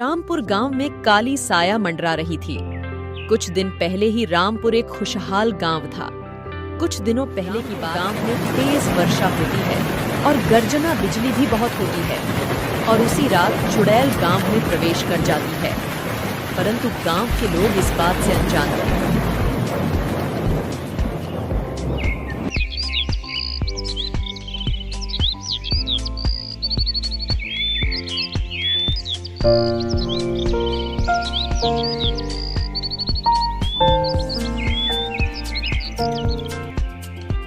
रामपुर गांव में काली साया मंडरा रही थी। कुछ दिन पहले ही रामपुर एक खुशहाल गांव था। कुछ दिनों पहले की बात, गांव में तेज वर्षा होती है और गर्जना बिजली भी बहुत होती है और उसी रात चुड़ैल गांव में प्रवेश कर जाती है, परंतु गांव के लोग इस बात से अनजान थे।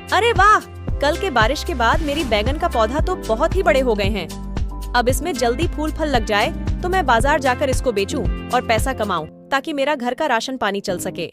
अरे वाह! कल के बारिश के बाद मेरी बैगन का पौधा तो बहुत ही बड़े हो गए हैं। अब इसमें जल्दी फूल फल लग जाए तो मैं बाजार जाकर इसको बेचूं और पैसा कमाऊं ताकि मेरा घर का राशन पानी चल सके।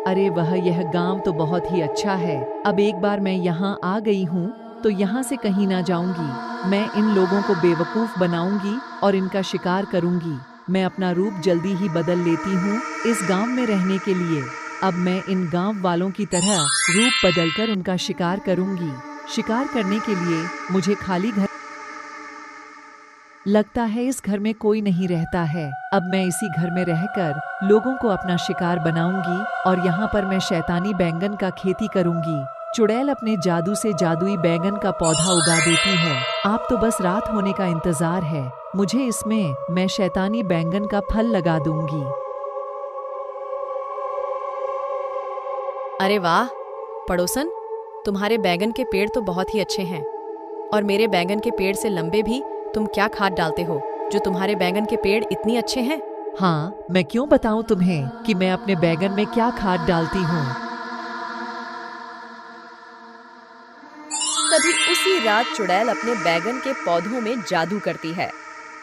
अरे वह, यह गांव तो बहुत ही अच्छा है। अब एक बार मैं यहाँ आ गई हूँ तो यहाँ से कहीं ना जाऊंगी। मैं इन लोगों को बेवकूफ बनाऊंगी और इनका शिकार करूंगी। मैं अपना रूप जल्दी ही बदल लेती हूँ इस गांव में रहने के लिए। अब मैं इन गांव वालों की तरह रूप बदलकर उनका शिकार करूंगी। शिकार करने के लिए मुझे खाली घर लगता है। इस घर में कोई नहीं रहता है। अब मैं इसी घर में रहकर लोगों को अपना शिकार बनाऊंगी और यहाँ पर मैं शैतानी बैंगन का खेती करूंगी। चुड़ैल अपने जादू से जादुई बैंगन का पौधा उगा देती है। आप तो बस रात होने का इंतजार है। मुझे इसमें मैं शैतानी बैंगन का फल लगा दूंगी। अरे वाह पड़ोसन, तुम्हारे बैगन के पेड़ तो बहुत ही अच्छे हैं और मेरे बैगन के पेड़ से लंबे भी। तुम क्या खाद डालते हो जो तुम्हारे बैगन के पेड़ इतनी अच्छे हैं? हाँ, मैं क्यों बताऊं तुम्हें कि मैं अपने बैगन में क्या खाद डालती हूँ। तभी उसी रात चुड़ैल अपने बैगन के पौधों में जादू करती है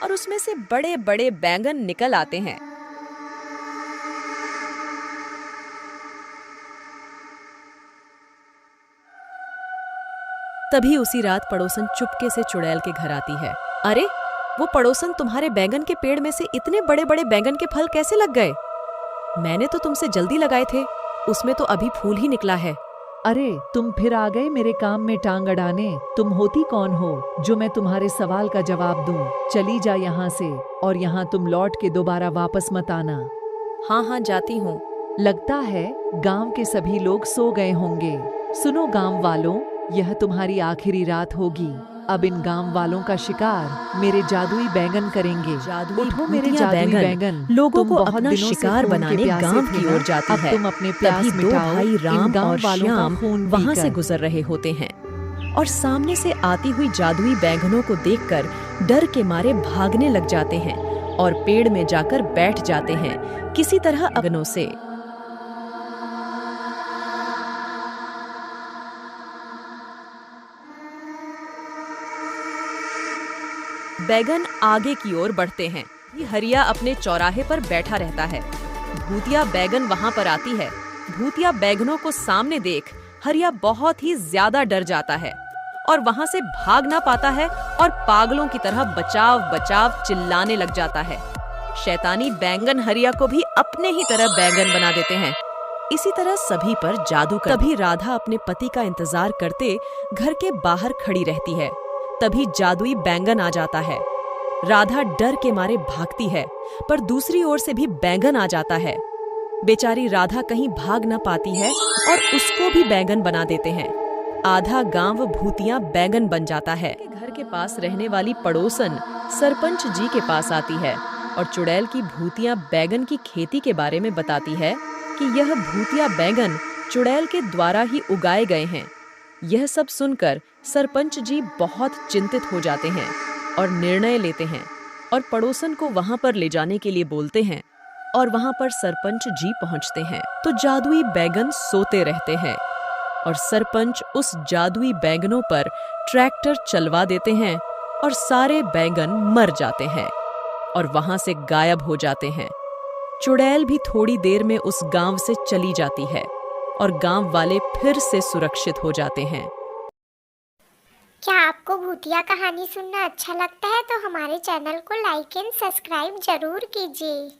और उसमें से बड़े बड़े बैंगन निकल आते हैं। तभी उसी रात पड़ोसन चुपके से चुड़ैल के घर आती है। अरे वो पड़ोसन, तुम्हारे बैंगन के पेड़ में से इतने बड़े बड़े बैंगन के फल कैसे लग गए? मैंने तो तुमसे जल्दी लगाए थे, उसमें तो अभी फूल ही निकला है। अरे तुम फिर आ गए मेरे काम में टांग अड़ाने। तुम होती कौन हो जो मैं तुम्हारे सवाल का जवाब दूं? चली जा यहाँ से और यहाँ तुम लौट के दोबारा वापस मत आना। हाँ हाँ, जाती हूँ। लगता है गांव के सभी लोग सो गए होंगे। सुनो गांव वालों, यह तुम्हारी आखिरी रात होगी। अब इन गांव वालों का शिकार मेरे जादुई बैंगन करेंगे। उठो मेरे जादुई बैंगन। लोगों को अपना शिकार बनाने गांव की ओर जाती है। तुम अपने प्यास तभी दो मिटाओ। भाई राम और वालों का श्याम खून वहां से पीकर। गुजर रहे होते हैं और सामने से आती हुई जादुई बैंगनों को देखकर डर के मारे भागने लग जाते हैं और पेड़ में जाकर बैठ जाते हैं किसी तरह अगनों से। बैगन आगे की ओर बढ़ते हैं। हरिया अपने चौराहे पर बैठा रहता है। भूतिया बैगन वहां पर आती है। भूतिया बैगनों को सामने देख हरिया बहुत ही ज्यादा डर जाता है और वहां से भाग ना पाता है और पागलों की तरह बचाव बचाव चिल्लाने लग जाता है। शैतानी बैंगन हरिया को भी अपने ही तरह बैंगन बना देते हैं। इसी तरह सभी पर जादू कर। तभी राधा अपने पति का इंतजार करते घर के बाहर खड़ी रहती है। तभी जादुई बैंगन आ जाता है। राधा डर के मारे भागती है, पर दूसरी ओर से भी बैंगन आ जाता है। बेचारी राधा कहीं भाग न पाती है और उसको भी बैंगन बना देते हैं। आधा गांव भूतिया बैंगन बन जाता है। घर के पास रहने वाली पड़ोसन सरपंच जी के पास आती है और चुड़ैल की भूतिया बैंगन की खेती के बारे में बताती है कि यह भूतिया बैंगन चुड़ैल के द्वारा ही उगाए गए हैं। यह सब सुनकर सरपंच जी बहुत चिंतित हो जाते हैं और निर्णय लेते हैं और पड़ोसन को वहां पर ले जाने के लिए बोलते हैं और वहां पर सरपंच जी पहुंचते हैं तो जादुई बैंगन सोते रहते हैं और सरपंच उस जादुई बैंगनों पर ट्रैक्टर चलवा देते हैं और सारे बैंगन मर जाते हैं और वहां से गायब हो जाते हैं। चुड़ैल भी थोड़ी देर में उस गांव से चली जाती है और गांव वाले फिर से सुरक्षित हो जाते हैं। क्या आपको भूतिया कहानी सुनना अच्छा लगता है तो हमारे चैनल को लाइक एंड सब्सक्राइब जरूर कीजिए।